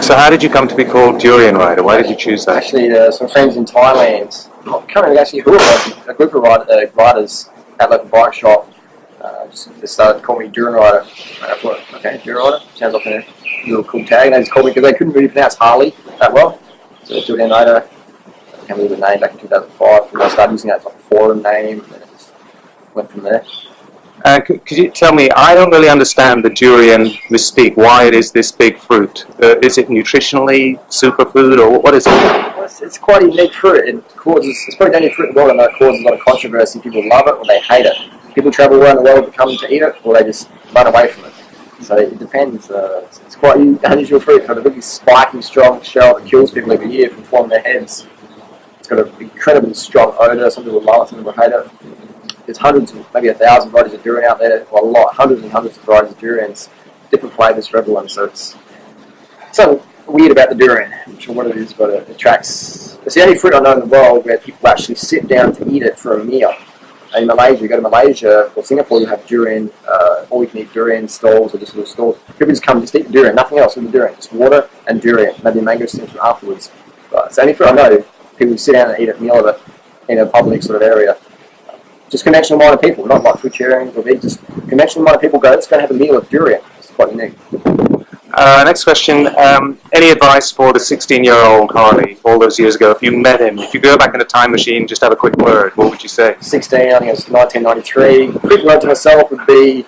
So how did you come to be called Durianrider? Why did you choose that? Actually, some friends in Thailand, I can't remember actually who it was, a group of riders at like a bike shop, just started calling me Durianrider. I thought, okay, Durianrider, sounds like a little cool tag. And they just called me because they couldn't really pronounce Harley that well. So Durianrider became a little name back in 2005. And I started using that as like a forum name, and it just went from there. Could you tell me, I don't really understand the durian mystique, why it is this big fruit. Is it nutritionally superfood, or what is it? Well, it's quite a unique fruit. It's probably the only fruit in the world that causes a lot of controversy. People love it or they hate it. People travel around the world to come to eat it, or they just run away from it. So it depends. It's quite an unusual fruit. It's got a really spiky, strong shell that kills people every year from forming their heads. It's got an incredibly strong odour. Some people love it, some people hate it. There's hundreds, maybe 1,000 varieties of durian out there, or a lot, hundreds and hundreds of varieties of durians, different flavours for everyone. So it's something weird about the durian. I'm not sure what it is, but it attracts. It's the only fruit I know in the world where people actually sit down to eat it for a meal. In Malaysia, you go to Malaysia or Singapore, you have durian, all you can eat durian stalls or just little stalls. People just come just eat the durian, nothing else with the durian, just water and durian, maybe a mango steam afterwards. But it's the only fruit I know people sit down and eat a meal of it in a public sort of area. Just conventional-minded people, not like fruitarians or vegans, just conventional-minded people go, let's go and have a meal of durian. It's quite unique. Next question, any advice for the 16-year-old Harley all those years ago? If you met him, if you go back in a time machine, just have a quick word, what would you say? 16, I think it was 1993. Quick word to myself would be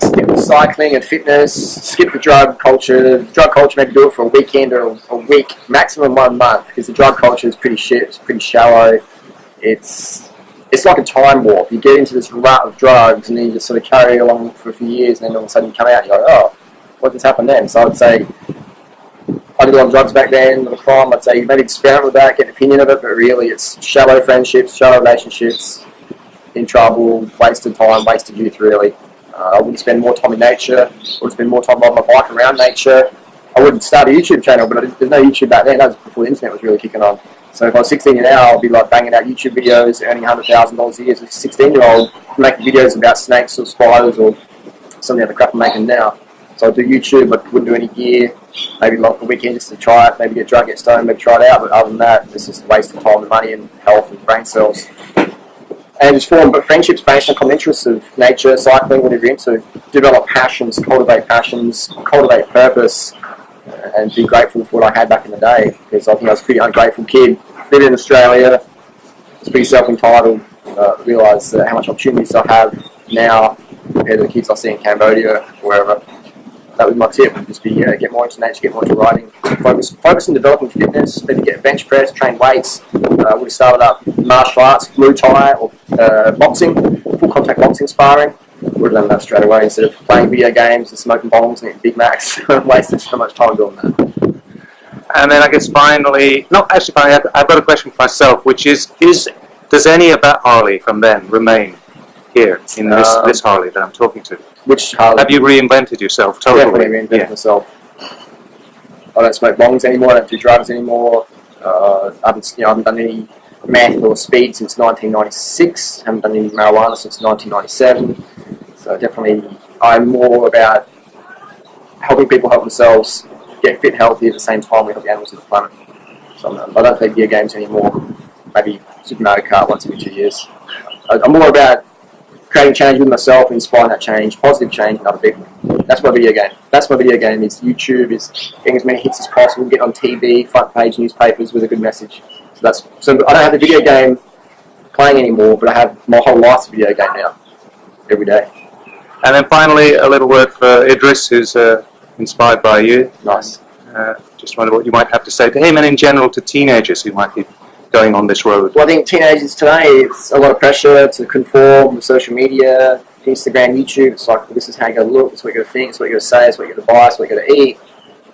skip the cycling and fitness, skip the drug culture. Drug culture, maybe do it for a weekend or a week, maximum 1 month, because the drug culture is pretty shit, it's pretty shallow. It's like a time warp. You get into this rut of drugs and then you just sort of carry along for a few years and then all of a sudden you come out and you go, oh, what just happened then? So I'd say, I did a lot of drugs back then, a lot of crime. I'd say maybe experiment with that, get an opinion of it, but really it's shallow friendships, shallow relationships, in trouble, wasted time, wasted youth really. I wouldn't spend more time in nature. I would spend more time on my bike around nature. I wouldn't start a YouTube channel, but there's no YouTube back then. That was before the internet was really kicking on. So if I was 16 now, I'd be like banging out YouTube videos, earning $100,000 a year as a 16-year-old, making videos about snakes or spiders or some of the other crap I'm making now. So I'd do YouTube, I wouldn't do any gear, maybe like a weekend just to try it, maybe get drunk, get stoned, maybe try it out, but other than that, it's just a waste of time and money and health and brain cells. And just form friendships based on common interests of nature, cycling, whatever you're into. Develop passions, cultivate purpose, and be grateful for what I had back in the day, because I think I was a pretty ungrateful kid. Living in Australia, was pretty self-entitled, realised how much opportunities I have now compared to the kids I see in Cambodia or wherever. That was my tip, would just be get more into nature, get more into riding, focus on developing fitness, maybe get bench press, train weights. Would have started up martial arts, Muay Thai or boxing, full contact boxing sparring. Would have done that straight away instead of playing video games and smoking bongs and eating Big Macs. Wasted so much time doing that. And then I guess finally, I've got a question for myself, which is does any of that Harley from then remain here in this Harley that I'm talking to? Which Harley? Have you reinvented yourself totally? Definitely reinvented myself. I don't smoke bongs anymore, I don't do drugs anymore. I haven't done any meth or speed since 1996. I haven't done any marijuana since 1997. So definitely, I'm more about helping people help themselves, get fit and healthy at the same time we help the animals of the planet. So I don't play video games anymore. Maybe Super Mario Kart once every 2 years. I'm more about creating change with myself and inspiring that change, positive change in other people. That's my video game. That's my video game. Is YouTube, is getting as many hits as possible, get on TV, front page newspapers with a good message. So I don't have the video game playing anymore, but I have my whole life's a video game now, every day. And then finally, a little word for Idris, who's inspired by you. Nice. Just wonder what you might have to say to him, and in general to teenagers who might be going on this road. Well, I think teenagers today, it's a lot of pressure to conform with social media, Instagram, YouTube. It's like, this is how you got to look, it's what you got to think, it's what you got to say, it's what you got to buy, it's what you got to eat.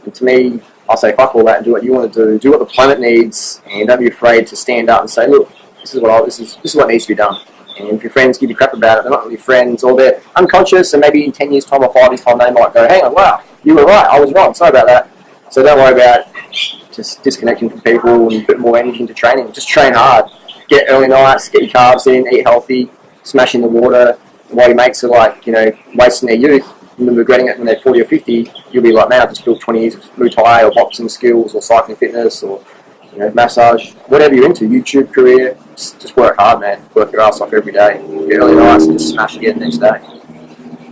And to me, I'll say fuck all that and do what you want to do what the planet needs, and don't be afraid to stand up and say, look, this is what needs to be done. And if your friends give you crap about it, they're not really friends, or they're unconscious, and maybe in 10 years' time or 5 years' time, they might go, hang on, wow, you were right, I was wrong, sorry about that. So don't worry about just disconnecting from people and put more energy into training. Just train hard. Get early nights, get your carbs in, eat healthy, smash in the water. While your mates are wasting their youth, and then regretting it when they're 40 or 50, you'll be like, man, I've just built 20 years of Muay Thai or boxing skills or cycling fitness or massage, whatever you're into, YouTube career. Just work hard, man. Work your ass off every day. Get really nice and just smash again next day.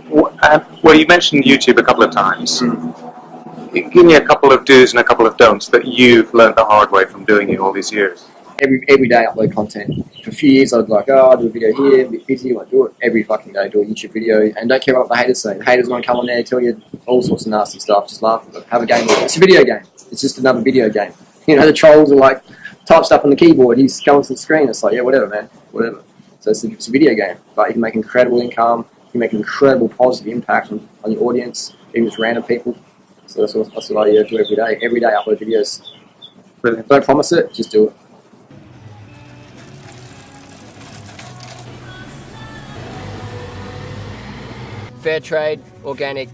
Well, you mentioned YouTube a couple of times. Mm. Give me a couple of do's and a couple of don'ts that you've learned the hard way from doing it all these years. Every day upload content. For a few years I'd like, I'll do a video here, a bit busy, I'll do it every fucking day, do a YouTube video, and don't care what the haters say. The haters want to come on there, tell you all sorts of nasty stuff, just laugh at them. Have a game with it. It's a video game. It's just another video game. The trolls are like, type stuff on the keyboard, he's going to the screen, it's like, yeah, whatever, man, whatever. So it's a video game, but you can make incredible income, you can make an incredible positive impact on your audience, even just random people. So that's what I do every day. Every day I upload videos. Brilliant. Don't promise it, just do it. Fair trade, organic,